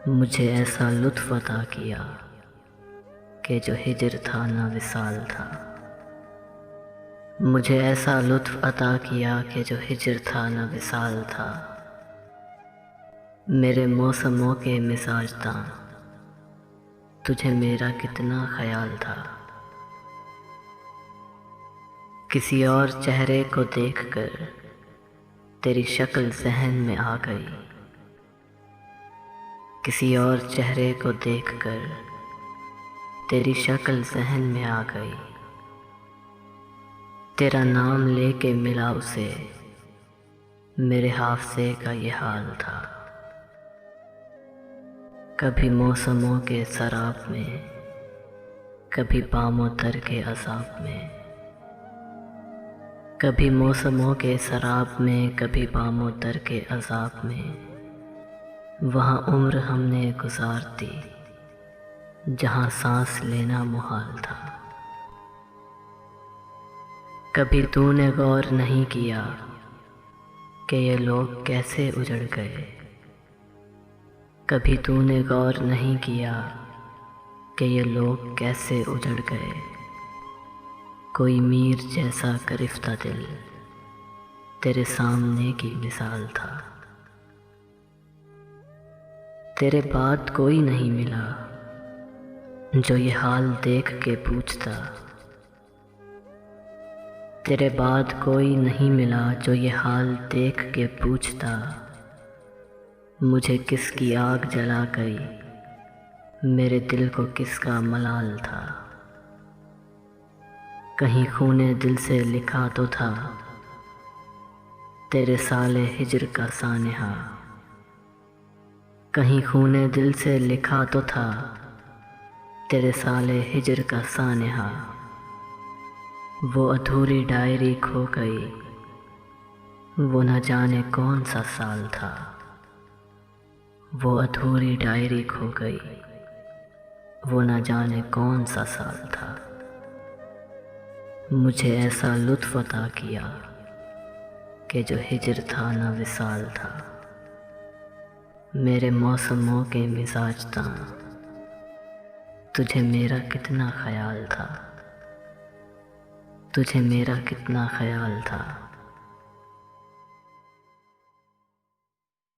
मुझे ऐसा लुत्फ़ अता किया कि जो हिज्र था न विसाल था। मुझे ऐसा लुत्फ़ अता किया कि जो हिज्र था न विसाल था। मेरे मौसमों के मिज़ाज तां तुझे मेरा कितना ख़याल था। किसी और चेहरे को देखकर तेरी शक्ल ज़हन में आ गई। किसी और चेहरे को देखकर तेरी शक्ल ज़हन में आ गई। तेरा नाम लेके मिला उसे, मेरे हाफ़ज़े का ये हाल था। कभी मौसमों के सराब में, कभी बामों तर के अज़ाब में। कभी मौसमों के सराब में, कभी बामों तर के अज़ाब में। वहाँ उम्र हमने गुजार दी जहाँ सांस लेना मुहाल था। कभी तूने गौर नहीं किया कि ये लोग कैसे उजड़ गए। कभी तूने गौर नहीं किया कि ये लोग कैसे उजड़ गए। कोई मीर जैसा गरिफ्ता दिल तेरे सामने की मिसाल था। तेरे बाद कोई नहीं मिला जो ये हाल देख के पूछता। तेरे बाद कोई नहीं मिला जो ये हाल देख के पूछता। मुझे किसकी आग जला गई, मेरे दिल को किसका मलाल था। कहीं खूने दिल से लिखा तो था तेरे साले हिज्र का सानेहा। कहीं खूने दिल से लिखा तो था तेरे साले हिज्र का सानेहा। वो अधूरी डायरी खो गई, वो न जाने कौन सा साल था। वो अधूरी डायरी खो गई, वो न जाने कौन सा साल था। मुझे ऐसा लुत्फ़ अता किया कि जो हिज्र था न विसाल था। मेरे मौसमों के मिज़ाज तां तुझे मेरा कितना ख़याल था। तुझे मेरा कितना ख़याल था।